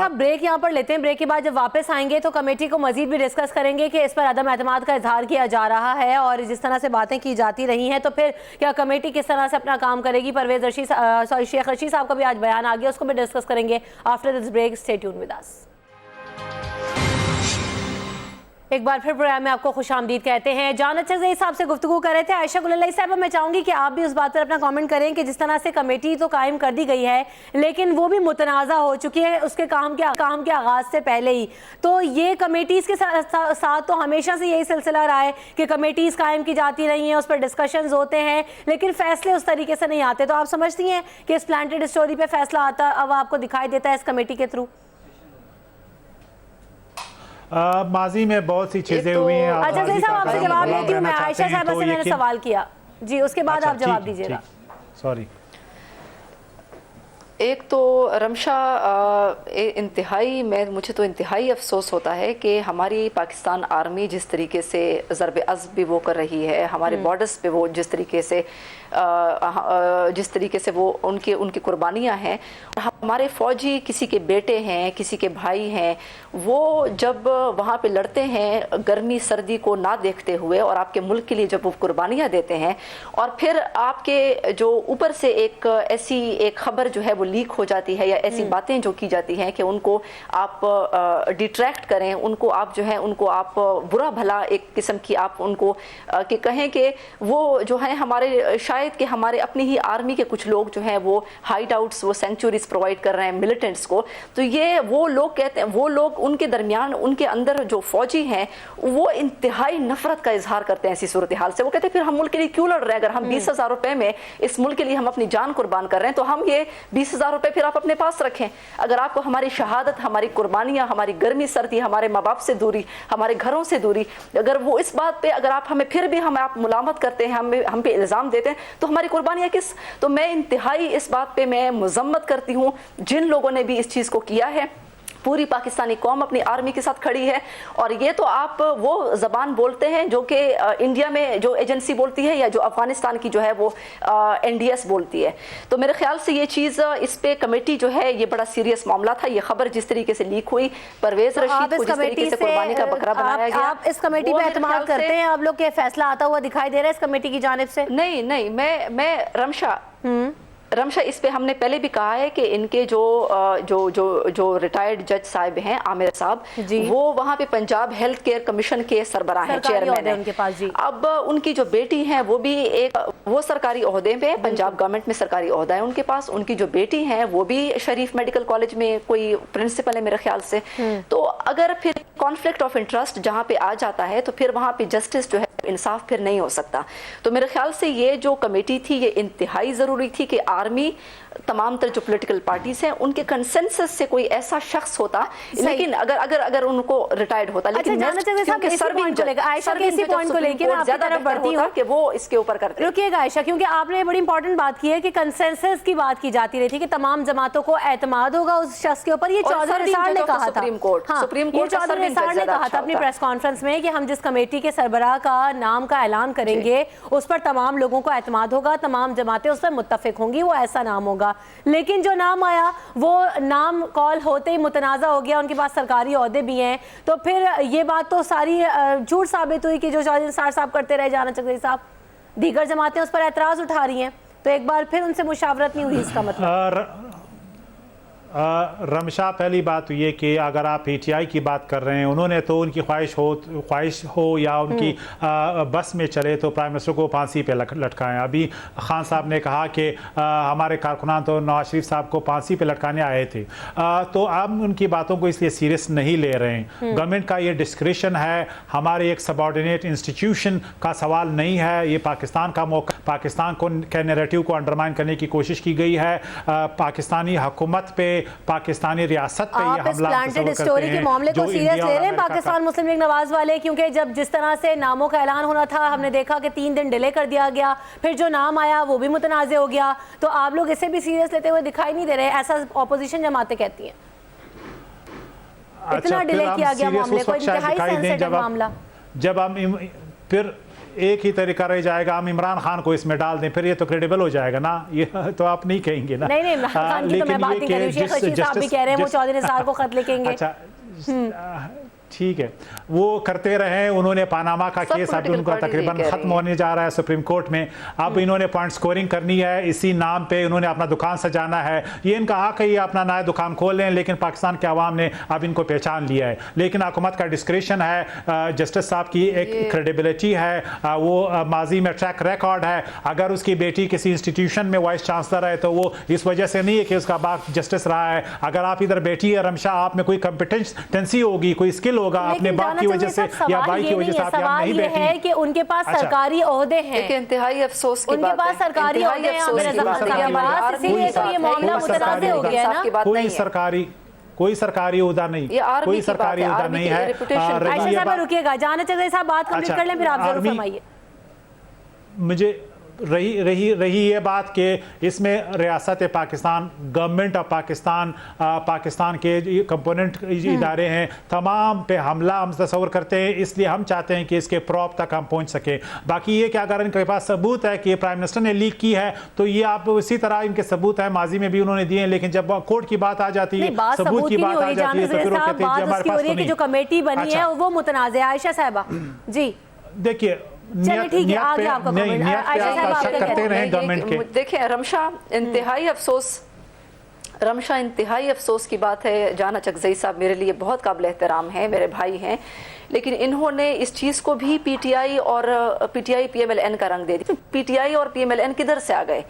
ब्रेक यहाँ पर लेते हैं, ब्रेक के बाद जब वापस आएंगे तो कमेटी को मजीद भी डिस्कस करेंगे कि इस पर अदम एतमाद का इजहार किया जा रहा है और जिस तरह से बातें की जाती रही हैं तो फिर क्या कमेटी किस तरह से अपना काम करेगी। परवेज रशीद शेख रशीद साहब का भी आज बयान आ गया, उसको भी डिस्कस करेंगे after this break. Stay tuned with us. एक बार फिर प्रोग्राम में आपको खुशामदीद कहते हैं। जान अच्छा से हिसाब से गुफ्तगू कर रहे थे आयशा गुलल्लाई साहब। मैं चाहूँगी कि आप भी उस बात पर अपना कमेंट करें कि जिस तरह से कमेटी तो कायम कर दी गई है लेकिन वो भी मुतनाज़ा हो चुकी है उसके काम के आगाज़ से पहले ही। तो ये कमेटीज़ के साथ तो हमेशा से यही सिलसिला रहा है कि कमेटीज़ कायम की जाती रही हैं, उस पर डिस्कशंस होते हैं लेकिन फ़ैसले उस तरीके से नहीं आते। तो आप समझती हैं कि इस प्लांटेड स्टोरी पर फैसला आता अब आपको दिखाई देता है इस कमेटी के थ्रू? माजी में बहुत सी चीजें हुई हैं। अच्छा साहब आपसे जवाब देती हूँ मैं। आयशा साहब से मैंने सवाल किया जी, उसके बाद आप जवाब दीजिएगा। सॉरी। एक तो रमशा इंतहाई मुझे तो इंतहाई अफसोस होता है कि हमारी पाकिस्तान आर्मी जिस तरीके से ज़रब अज़्ब भी वो कर रही है, हमारे बॉर्डर्स पे वो जिस तरीके से वो उनकी कुर्बानियाँ हैं। हमारे फ़ौजी किसी के बेटे हैं, किसी के भाई हैं, वो जब वहाँ पे लड़ते हैं गर्मी सर्दी को ना देखते हुए और आपके मुल्क के लिए जब वो कुर्बानियाँ देते हैं और फिर आपके जो ऊपर से एक ऐसी एक खबर जो है वो लीक हो जाती है या ऐसी बातें जो की जाती हैं कि उनको आप डिट्रैक्ट करें, उनको आप जो है उनको आप बुरा भला एक किस्म की आप उनको कि कहें कि वो जो है हमारे शायद कि हमारे अपनी ही आर्मी के कुछ लोग जो हैं वो हाइड आउट्स वो सेंचुरीज प्रोवाइड कर रहे हैं मिलिटेंट्स को। तो ये वो लोग कहते हैं, वो लोग उनके दरमियान उनके अंदर जो फौजी हैं वो इंतहाई नफरत का इजहार करते हैं ऐसी सूरत हाल से। वो कहते हैं फिर हम मुल्क के लिए क्यों लड़ रहे हैं? अगर हम 20,000 रुपए में इस मुल्क के लिए हम अपनी जान कुर्बान कर रहे हैं तो हम ये 20,000 रुपए फिर आप अपने पास रखें। अगर आपको हमारी शहादत, हमारी कुर्बानियां, हमारी गर्मी सर्दी, हमारे माँ बाप से दूरी, हमारे घरों से दूरी, अगर वो इस बात पे अगर आप हमें फिर भी आप मुलामत करते हैं, हम पे इल्ज़ाम देते हैं तो हमारी कुर्बानियां किस? तो मैं इंतहाई इस बात पे मैं मुज़म्मत करती हूँ जिन लोगों ने भी इस चीज़ को किया है। पूरी पाकिस्तानी कौम अपनी आर्मी के साथ खड़ी है और ये तो आप वो ज़बान बोलते हैं जो कि इंडिया में जो एजेंसी बोलती है या जो अफगानिस्तान की जो है वो NDS बोलती है। तो मेरे ख्याल से ये चीज़ इस पे कमेटी जो है ये बड़ा सीरियस मामला था। ये खबर जिस तरीके से लीक हुई, परवेज रशीद को जिस तरीके से कुर्बानी का बकरा बनाया गया, आप इस कमेटी पे एतमाद करते हैं? आप लोग के फैसला आता हुआ दिखाई दे रहा है इस कमेटी की जानिब से? नहीं, मैं रमशा इस पे हमने पहले भी कहा है कि इनके जो रिटायर्ड जज साहब हैं आमिर साहब, वो वहाँ पे पंजाब हेल्थ केयर कमीशन के सरबराह हैं, चेयरमैन हैं उनके पास जी। अब उनकी जो बेटी हैं वो भी वो सरकारी ओहदे पे, पंजाब गवर्नमेंट में सरकारी ओहदा है उनके पास। उनकी जो बेटी हैं वो भी शरीफ मेडिकल कॉलेज में कोई प्रिंसिपल है मेरे ख्याल से। तो अगर फिर कॉन्फ्लिक्ट ऑफ इंटरेस्ट जहाँ पे आ जाता है तो फिर वहाँ पे जस्टिस जो है इंसाफ फिर नहीं हो सकता। तो मेरे ख्याल से ये जो कमेटी थी ये इंतहाई ज़रूरी थी कि आर्मी, तमाम तर जो पॉलिटिकल पार्टीज हैं, उनके कंसेंसस से कोई ऐसा शख्स होता, लेकिन अगर उनको रिटायर्ड होता, लेकिन कि वो इसके ऊपर करते। रुकिएगा आयशा, क्योंकि आपने बड़ी इंपॉर्टेंट बात की है कि कंसेंसस की बात की जाती रही थी कि तमाम जमातों को एतमाद होगा उस शख्स के ऊपर। ये चौधरी निसार ने कहा था, सुप्रीम कोर्ट चौधरी निसार ने कहा था अपनी प्रेस कॉन्फ्रेंस में कि हम जिस कमेटी के सरबराह का नाम का ऐलान करेंगे उस पर तमाम लोगों को एतमाद होगा, तमाम जमातें उस पर मुत्तफिक होंगी, वो ऐसा नाम होगा। लेकिन जो नाम आया वो नाम कॉल होते ही मुतनाज़ा हो गया, उनके पास सरकारी ओहदे भी हैं, तो फिर ये बात तो सारी झूठ साबित हुई कि जो चौधरी निसार साहब करते रहे, जाना चौधरी साहब, दीगर जमातें उस पर एतराज़ उठा रही हैं, तो एक बार फिर उनसे मुशावरत नहीं हुई। इसका मतलब रमशा, पहली बात तो ये कि अगर आप पीटीआई की बात कर रहे हैं, उन्होंने तो उनकी ख्वाहिश हो या उनकी बस में चले तो प्राइम मिनिस्टर को फांसी पे लटकाएं। अभी खान साहब ने कहा कि हमारे कारकुनान तो नवाज शरीफ साहब को फांसी पे लटकाने आए थे, तो हम उनकी बातों को इसलिए सीरियस नहीं ले रहे हैं। गवर्नमेंट का ये डिस्क्रिशन है, हमारे एक सबऑर्डिनेट इंस्टीट्यूशन का सवाल नहीं है, ये पाकिस्तान का मौका, पाकिस्तान के नैरेटिव को अंडरमाइन करने की कोशिश की गई है, पाकिस्तानी हुकूमत पे, पाकिस्तानी रियासत पे ये हमला प्लांटेड स्टोरी के मामले को सीरियस ले रहे हैं पाकिस्तान मुस्लिम लीग नवाज वाले, क्योंकि जब जिस तरह से नामों का ऐलान होना था हमने देखा कि 3 दिन डिले कर दिया गया, फिर जो नाम आया वो भी मुतनाज़े हो गया, तो आप लोग इसे भी सीरियस लेते हुए दिखाई नहीं दे रहे, ऐसा ऑपोजिशन जमातें कहती हैं। इतना डिले किया गया मामले को, इंतहाई सेंसिटिव मामला। जब हम फिर एक ही तरीका रह जाएगा, हम इमरान खान को इसमें डाल दें, फिर ये तो क्रेडिबल हो जाएगा ना, ये तो आप नहीं कहेंगे ना। नहीं इमरान खान की तो मैं बात नहीं कर रही हूं, शेख रशीद साहब भी कह रहे हैं वो चौधरी निसार को खत लिखेंगे। अच्छा ठीक है, वो करते रहे, उन्होंने पानामा का केस अब उनका तकरीबन खत्म होने जा रहा है सुप्रीम कोर्ट में, अब इन्होंने पॉइंट स्कोरिंग करनी है, इसी नाम पे इन्होंने अपना दुकान सजाना है, ये इनका हक है, ये अपना नया दुकान खोल लें, लेकिन पाकिस्तान के अवाम ने अब इनको पहचान लिया है। लेकिन हुकूमत का डिस्क्रिशन है, जस्टिस साहब की एक क्रेडिबिलिटी है, वो माजी में ट्रैक रिकॉर्ड है, अगर उसकी बेटी किसी इंस्टीट्यूशन में वाइस चांसलर है तो वो इस वजह से नहीं है कि उसका बाप जस्टिस रहा है। अगर आप इधर बेटी है रमशा, आप में कोई कॉम्पिटेंसी होगी, कोई स्किल होगा, अपने बाप की वजह से या भाई की वजह से आप यहाँ नहीं बैठी है कि उनके पास सरकारी ओहदे हैं, एक इंतहाई अफसोस की उनके पास सरकारी ओहदे हैं, इसीलिए तो ये मामला मुतनाज़ हो गया ना। कोई सरकारी ओहदा नहीं, कोई सरकारी ओहदा नहीं है। आयशा साहब रुकिएगा, जाना चाहिए साहब, बात कंप्लीट कर लें फिर आप जरूर फरमाइए। मुझे रही ये बात कि इसमें रियासत पाकिस्तान, गवर्नमेंट ऑफ पाकिस्तान, पाकिस्तान के कंपोनेंट इदारे हैं, तमाम पे हमला हम तस्वर करते हैं, इसलिए हम चाहते हैं कि इसके प्रॉप तक हम पहुंच सके। बाकी ये कि अगर इनके पास सबूत है कि प्राइम मिनिस्टर ने लीक की है तो ये आप इसी तरह इनके सबूत है, माजी में भी उन्होंने दिए हैं, लेकिन जब कोर्ट की बात आ जाती है, सबूत की बात आ जाती है तो फिर वो कहते हैं हमारे पास तो नहीं। जो कमेटी बनी है वो मुतनाज़ है। आयशा साहबा जी देखिए, ठीक है, आगे आपका कमेंट। आयशा साहब आप क्या कहते हैं? गवर्नमेंट के देखिए रमशा, इंतहाई अफसोस की बात है। जाना चकजई साहब मेरे लिए बहुत काबिल एहतराम है, मेरे भाई हैं, लेकिन इन्होंने इस चीज़ को भी पीटीआई PMLN का रंग दे दिया। पीटीआई और PMLN किधर से आ गए?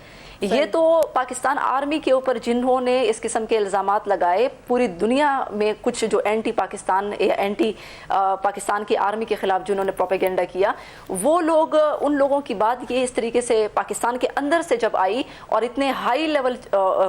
ये तो पाकिस्तान आर्मी के ऊपर जिन्होंने इस किस्म के इल्ज़ामात लगाए, पूरी दुनिया में कुछ जो एंटी पाकिस्तान या एंटी पाकिस्तान की आर्मी के खिलाफ जिन्होंने प्रोपेगेंडा किया, वो लोग, उन लोगों की बात ये इस तरीके से पाकिस्तान के अंदर से जब आई और इतने हाई लेवल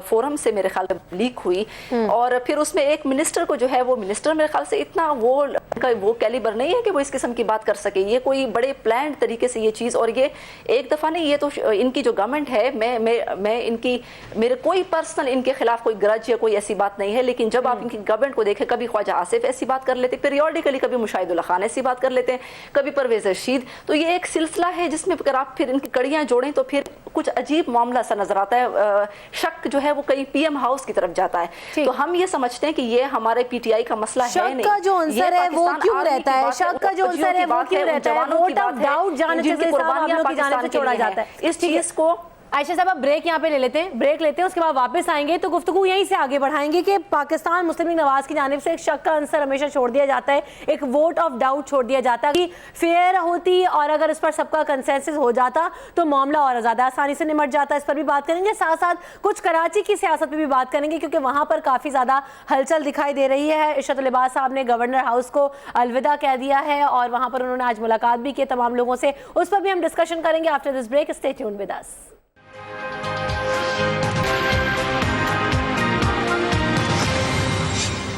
फोरम से मेरे ख्याल से लीक हुई, और फिर उसमें एक मिनिस्टर को जो है, वो मिनिस्टर मेरे ख्याल से इतना वो कैलिबर नहीं है कि वो इस किस्म की बात कर सके। ये कोई बड़े प्लान तरीके से ये चीज़, और ये एक दफ़ा नहीं, ये तो इनकी जो गवर्नमेंट है, मैं इनकी, मेरे कोई पर्सनल इनके खिलाफ कोई ग्रज या कोई ऐसी बात नहीं है, लेकिन जब आप इनकी गवर्नमेंट को देखें, कभी ख्वाजा आसिफ ऐसी बात कर लेते, पीरियोडिकली कभी मुशाहिदुल्लाह खान ऐसी बात कर लेते हैं, कभी परवेज रशीद, तो ये एक सिलसिला है जिसमें अगर आप फिर इनकी कड़ियां जोड़ें तो फिर कुछ अजीब मामला सा नजर आता है। शक जो है वो कहीं PM हाउस की तरफ जाता है। तो हम ये समझते हैं कि ये हमारे PTI का मसला है नहीं। शक का जो आंसर है वो क्यों रहता है? शक का जो आंसर है वो क्यों रहता है? वोट ऑफ डाउट जाने से आप लोग की जानिब से छोड़ा जाता है। इस चीज को आयशा साहब, आप ब्रेक यहाँ पे ले लेते हैं, ब्रेक लेते हैं, उसके बाद वापस आएंगे तो गुफ्तगू यहीं से आगे बढ़ाएंगे कि पाकिस्तान मुस्लिम लीग नवाज की जानिब से एक शक का आंसर हमेशा छोड़ दिया जाता है, एक वोट ऑफ डाउट छोड़ दिया जाता है कि फेयर होती और अगर इस पर सबका कंसेंसस हो जाता तो मामला और ज़्यादा आसानी से निमट जाता है। इस पर भी बात करेंगे, साथ साथ कुछ कराची की सियासत पर भी बात करेंगे क्योंकि वहाँ पर काफ़ी ज़्यादा हलचल दिखाई दे रही है। इशरत लिबास साहब ने गवर्नर हाउस को अलविदा कह दिया है और वहाँ पर उन्होंने आज मुलाकात भी की तमाम लोगों से, उस पर भी हम डिस्कशन करेंगे after this break. Stay tuned with us.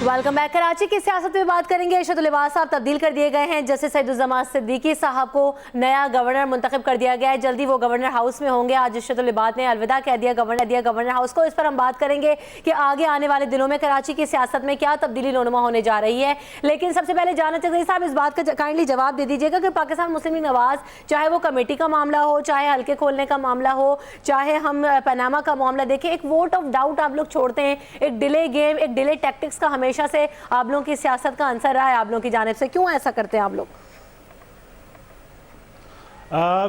Welcome back. Karachi की सियासत में बात करेंगे। इशरत लिबास साहब तब्दील कर दिए गए हैं, जस्टिस सईदुज्जमान सिद्दीकी साहब को नया गवर्नर मुंतखब कर दिया गया है, जल्दी वो गवर्नर हाउस में होंगे। आज इशरत लिबास ने अलविदा कह दिया गवर्नर हाउस को। इस पर हम बात करेंगे कि आगे आने वाले दिनों में कराची की सियासत में क्या तब्दीली रोनुमा होने जा रही है। लेकिन सबसे पहले जानना चाहते साहब, इस बात का काइंडली जवाब दे दीजिएगा कि पाकिस्तान मुस्लिम लीग नवाज, चाहे वो कमेटी का मामला हो, चाहे हल्के खोलने का मामला हो, चाहे हम पनामा का मामला देखें, एक वोट ऑफ डाउट आप लोग छोड़ते हैं, एक डिले गेम, एक डिले टैक्टिक्स का हमेशा से आप लोगों की सियासत का आंसर रहा है आप लोगों की जानिब से। क्यों ऐसा करते हैं आप लोग?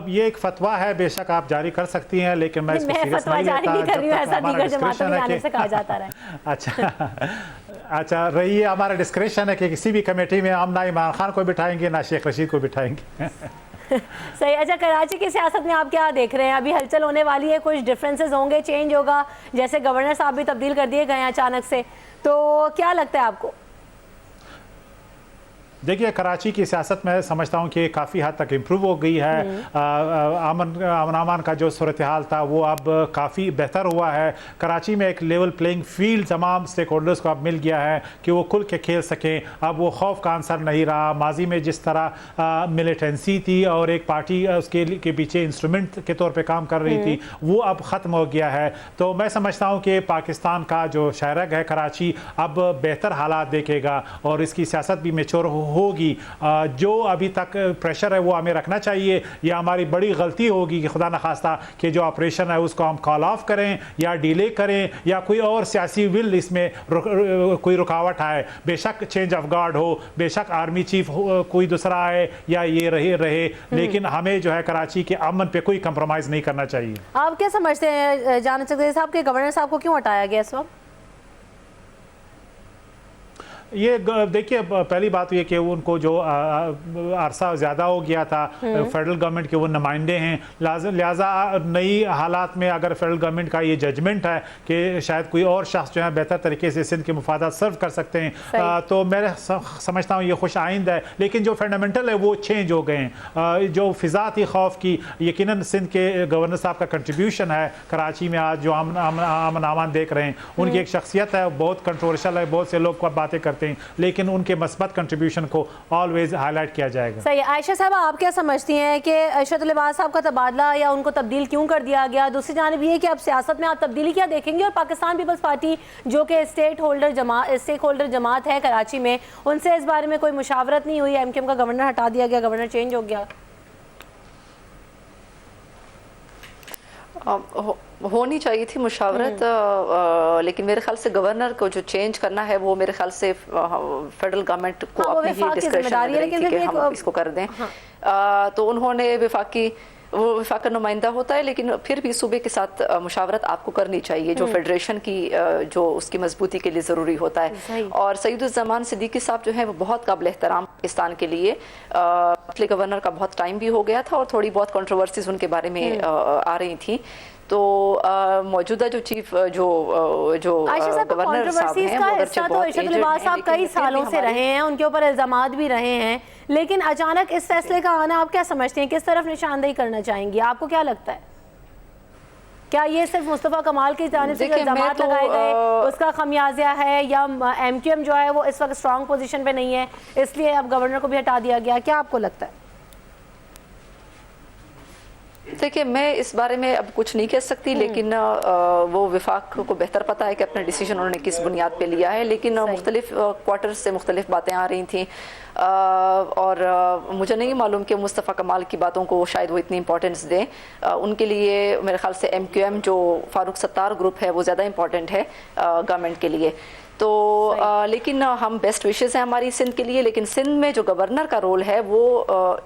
ये एक फतवा है, बेशक आप जारी कर सकती हैं, लेकिन मैं इसको सीरियस नहीं लेता। अच्छा रही है, हमारा डिस्क्रिप्शन है कि किसी भी कमेटी में हम ना इमरान खान को बिठाएंगे ना शेख रशीद को बिठाएंगे। सही। अच्छा, कराची की सियासत में आप क्या देख रहे हैं? अभी हलचल होने वाली है, कुछ डिफरेंसेस होंगे, चेंज होगा, जैसे गवर्नर साहब भी तब्दील कर दिए गए हैं अचानक से, तो क्या लगता है आपको? देखिए, कराची की सियासत में समझता हूँ कि काफ़ी हद तक इम्प्रूव हो गई है। अमन का जो सूरत हाल था वो अब काफ़ी बेहतर हुआ है। कराची में एक लेवल प्लेइंग फील्ड तमाम स्टेक होल्डर्स को अब मिल गया है कि वो खुल के खेल सकें। अब वो खौफ का आंसर नहीं रहा। माजी में जिस तरह मिलिटेंसी थी और एक पार्टी उसके के पीछे इंस्ट्रूमेंट के तौर पे काम कर रही थी, वो अब ख़त्म हो गया है। तो मैं समझता हूँ कि पाकिस्तान का जो शहरग है कराची अब बेहतर हालात देखेगा और इसकी सियासत भी मेच्योर होगी। जो अभी तक प्रेशर है वो हमें रखना चाहिए। यह हमारी बड़ी गलती होगी कि खुदा न खास्ता कि जो ऑपरेशन है उसको हम कॉल ऑफ करें या डिले करें या कोई और सियासी विल इसमें कोई रुकावट आए। बेशक चेंज ऑफ गार्ड हो, बेशक आर्मी चीफ कोई दूसरा आए या ये रहे, लेकिन हमें जो है कराची के अमन पे कोई कंप्रोमाइज़ नहीं करना चाहिए। आप क्या समझते हैं जानना चाहते साहब के गवर्नर साहब को क्यों हटाया गया इस वक्त? ये देखिए, पहली बात ये कि उनको जो अरसा ज़्यादा हो गया था, फेडरल गवर्नमेंट के वो नुमाइंदे हैं, लिहाजा नई हालात में अगर फेडरल गवर्नमेंट का ये जजमेंट है कि शायद कोई और शख्स जो है बेहतर तरीके से सिंध के मफादात सर्व कर सकते हैं, तो मैं समझता हूँ ये खुश आइंद है। लेकिन जो फंडामेंटल है वो चेंज हो गए हैं। जो फ़िज़ा थी खौफ की, यकीनन सिंध के गवर्नर साहब का कंट्रीब्यूशन है कराची में आज जो अमन अमान देख रहे हैं, उनकी एक शख्सियत है, बहुत कंट्रोवर्शियल है, बहुत से लोग को बातें करते हैं, लेकिन उनके मस्बत कंट्रीब्यूशन को ऑलवेज हाईलाइट किया जाएगा। सही। आयशा साहब, आप क्या समझती हैं कि इशरत लिबास साहब का तबादला या उनको तब्दील क्यों कर दिया गया? दूसरी जानिब ये कि अब सियासत में आप तब्दीली क्या देखेंगे? और पाकिस्तान पीपल्स पार्टी जो कि स्टेक होल्डर जमात है कराची में, उनसे इस बारे में कोई मुशावरत नहीं हुई? एमकेएम का गवर्नर हटा दिया गया, गवर्नर चेंज हो गया। होनी चाहिए थी मुशावरत, लेकिन मेरे ख्याल से गवर्नर को जो चेंज करना है वो मेरे ख्याल से फेडरल गवर्नमेंट को अपनी ही डिस्क्रिप्शन लग रही थी कि हम इसको कर दें। तो उन्होंने वफाक का नुमाइंदा होता है, लेकिन फिर भी सूबे के साथ मुशावरत आपको करनी चाहिए, जो फेडरेशन की जो उसकी मजबूती के लिए ज़रूरी होता है। और सईदुज्जमान सिद्दीकी साहब जो है वो बहुत काबिल एहतराम पाकिस्तान के लिए, पिछले गवर्नर का बहुत टाइम भी हो गया था और थोड़ी बहुत कंट्रोवर्सीज उनके बारे में आ रही थी। तो मौजूदा जो चीफ जो गवर्नर साहब हैं, वो अगरचे बहुत एजेड हैं, लिबास साहब कई सालों से रहे हैं, उनके ऊपर इल्जामात भी रहे हैं, लेकिन अचानक इस फैसले का आना आप क्या समझते हैं? किस तरफ निशानदेही करना चाहेंगी? आपको क्या लगता है? क्या ये सिर्फ मुस्तफ़ा कमाल की जानिब से इल्जामात लगाए गए उसका खमियाजा है, या एमक्यूएम जो है वो इस वक्त स्ट्रॉन्ग पोजीशन पे नहीं है इसलिए अब गवर्नर को भी हटा दिया गया? क्या आपको लगता है? देखिए, मैं इस बारे में अब कुछ नहीं कह सकती, लेकिन वो वफाक को बेहतर पता है कि अपना डिसीजन उन्होंने किस बुनियाद पे लिया है। लेकिन मुख्तलिफ क्वार्टर्स से मुख्तलिफ बातें आ रही थी और मुझे नहीं मालूम कि मुस्तफ़ा कमाल की बातों को शायद वो इतनी इंपॉर्टेंस दें। उनके लिए मेरे ख्याल से एमक्यूएम जो फारूक सत्तार ग्रुप है वो ज़्यादा इंपॉर्टेंट है गवर्नमेंट के लिए। तो लेकिन हम बेस्ट विशेस हैं हमारी सिंध के लिए, लेकिन सिंध में जो गवर्नर का रोल है वो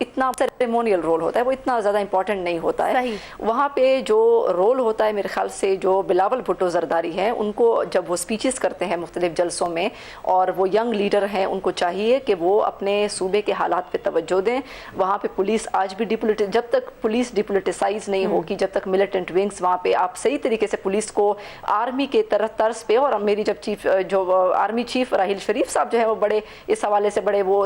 इतना सेरेमोनियल रोल होता है, वो इतना ज़्यादा इंपॉर्टेंट नहीं होता है। वहाँ पे जो रोल होता है मेरे ख्याल से जो बिलावल भुट्टो जरदारी हैं, उनको जब वो स्पीचेस करते हैं मुख्तलिफ जलसों में, और वो यंग लीडर हैं, उनको चाहिए कि वो अपने सूबे के हालात पे तवज्जो दें। वहाँ पे पुलिस आज भी जब तक पुलिस डिपोलिटिसाइज नहीं होगी, जब तक मिलिटेंट विंग्स वहाँ पे आप सही तरीके से पुलिस को आर्मी के तर्ज पे, और मेरी जब आर्मी चीफ राहिल शरीफ साहब जो है वो बड़े इस हवाले से बड़े वो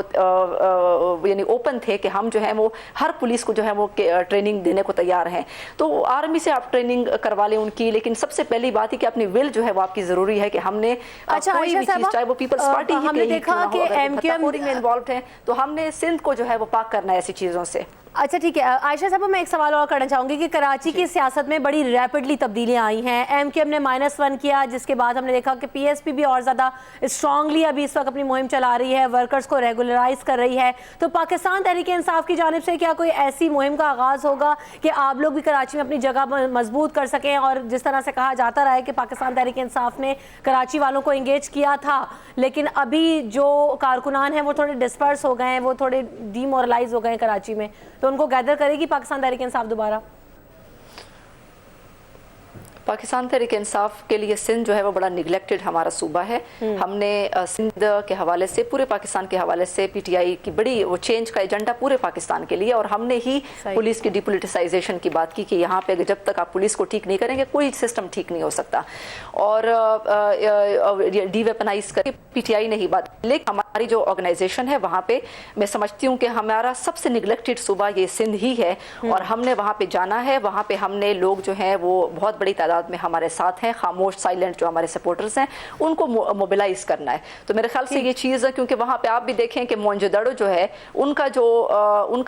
यानी ओपन थे कि हम जो है वो हर पुलिस को जो है वो ट्रेनिंग देने को तैयार हैं। तो आर्मी से आप ट्रेनिंग करवा लें उनकी, लेकिन सबसे पहली बात है कि अपनी विल जो है वो आपकी जरूरी है कि हमने कोई भी चीज, चाहे वो पीपल्स पार्टी ही हमने देखा कि एमक्यूएम में इन्वॉल्व है, तो हमने सिंध को जो है वो पाक करना है ऐसी चीजों से। अच्छा ठीक है आयशा साहब, मैं एक सवाल और करना चाहूंगी कि कराची की सियासत में बड़ी रैपिडली तब्दीलियां आई हैं। एमक्यूएम ने -1 किया, जिसके बाद हमने देखा कि पीएसपी भी और ज़्यादा स्ट्रांगली अभी इस वक्त अपनी मुहिम चला रही है, वर्कर्स को रेगुलराइज कर रही है। तो पाकिस्तान तहरीक इंसाफ की जानिब से क्या कोई ऐसी मुहिम का आगाज़ होगा कि आप लोग भी कराची में अपनी जगह मजबूत कर सकें? और जिस तरह से कहा जाता रहा है कि पाकिस्तान तहरीक इंसाफ ने कराची वालों को इंगेज किया था, लेकिन अभी जो कारकुनान हैं वो थोड़े डिस्पर्स हो गए हैं, वो थोड़े डीमोरलाइज हो गए हैं कराची में, तो उनको गैदर करेगी पाकिस्तान तहरीक इंसाफ दोबारा? पाकिस्तान तहरीक इंसाफ के लिए सिंध जो है वो बड़ा निगलेक्टेड हमारा सूबा है। हमने सिंध के हवाले से, पूरे पाकिस्तान के हवाले से पीटीआई की बड़ी वो चेंज का एजेंडा पूरे पाकिस्तान के लिए, और हमने ही पुलिस की डिपोलिटिसाइजेशन की बात की कि यहाँ पे जब तक आप पुलिस को ठीक नहीं करेंगे कोई सिस्टम ठीक नहीं हो सकता, और डीवेपनाइज करके पीटीआई ने ही बात। लेकिन हमारी जो ऑर्गेनाइजेशन है वहाँ पे मैं समझती हूँ कि हमारा सबसे निगलेक्टेड सूबा ये सिंध ही है, और हमने वहाँ पे जाना है। वहाँ पे हमने लोग जो हैं वो बहुत बड़ी तादाद में हमारे साथ हैं, खामोश साइलेंट जो हमारे सपोर्टर्स हैं उनको मोबिलाइज करना है। तो मेरे ख्याल से ये चीज़ है, क्योंकि वहाँ पे आप भी देखें कि मोहनजोदड़ो जो है उनका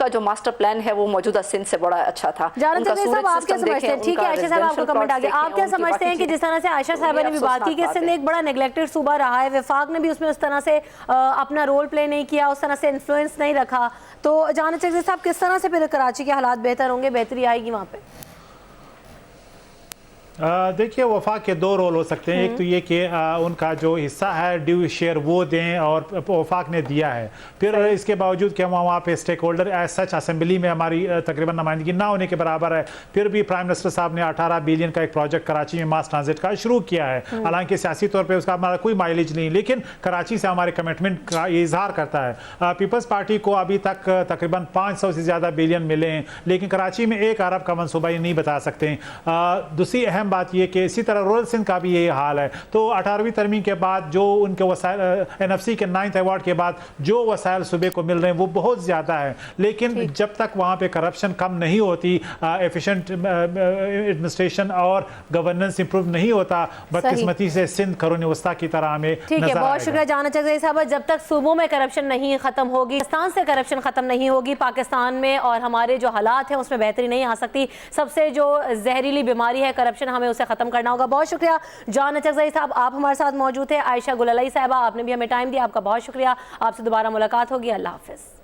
जो मास्टर प्लान है वो मौजूदा सिंध से बड़ा अच्छा था। ठीक है आयशा साहब, आपका कमेंट आ गया। आप क्या समझते हैं कि जिस तरह से आयशा साहब ने भी बात की कि सिंध एक बड़ा नेग्लेक्टेड सूबा रहा है, वफाक ने भी उसमें उस तरह से अपना रोल प्ले नहीं किया, उस तरह से इन्फ्लुएंस नहीं रखा, तो जाना चाहिए साहब किस तरह से फिर कराची के हालात बेहतर होंगे, बेहतरी आएगी वहाँ पे? देखिए वफाक के दो रोल हो सकते हैं। एक तो ये कि उनका जो हिस्सा है ड्यू शेयर वो दें, और वफाक ने दिया है। फिर इसके बावजूद कि वहाँ पे stakeholder as such assembly में हमारी तकरीबन नुमाइंदगी ना होने के बराबर है, फिर भी प्राइम मिनिस्टर साहब ने 18 बिलियन का एक प्रोजेक्ट कराची में मास ट्रांजिट का शुरू किया है। हालांकि सियासी तौर पर उसका हमारा कोई माइलेज नहीं, लेकिन कराची से हमारे कमिटमेंट का ये इजहार करता है। पीपल्स पार्टी को अभी तक तकरीबन 500 से ज़्यादा बिलियन मिले हैं, लेकिन कराची में 1 अरब का मनसूबा ये नहीं बता सकते। दूसरी अहम बात यह कि इसी तरह रूरल सिंध का भी यही हाल है। तो 18वीं तरमीम के बाद जो उनके वसाइल, एनएफसी के 9th अवार्ड के बाद जो वसाइल सूबे को मिल रहे हैं वो बहुत ज़्यादा है, लेकिन जब तक वहाँ पे करप्शन कम नहीं होती, एफिशिएंट एडमिनिस्ट्रेशन और गवर्नेंस इंप्रूव नहीं होता, बदकिस्मती से सिंध करोनी वस्ता की तरह हमें ठीक है। बहुत शुक्रिया जाना चाहिए साहब। जब तक सूबों में करप्शन नहीं खत्म होगी, पाकिस्तान से करप्शन खत्म नहीं होगी, पाकिस्तान में और हमारे जो हालात हैं उसमें बेहतरी नहीं आ सकती। सबसे जो जहरीली बीमारी है करप्शन, हमें उसे खत्म करना होगा। बहुत शुक्रिया जान चकजई साहब, आप हमारे साथ मौजूद थे। आयशा गुललाई साहबा, आपने भी हमें टाइम दिया, आपका बहुत शुक्रिया। आपसे दोबारा मुलाकात होगी। अल्लाह हाफिज।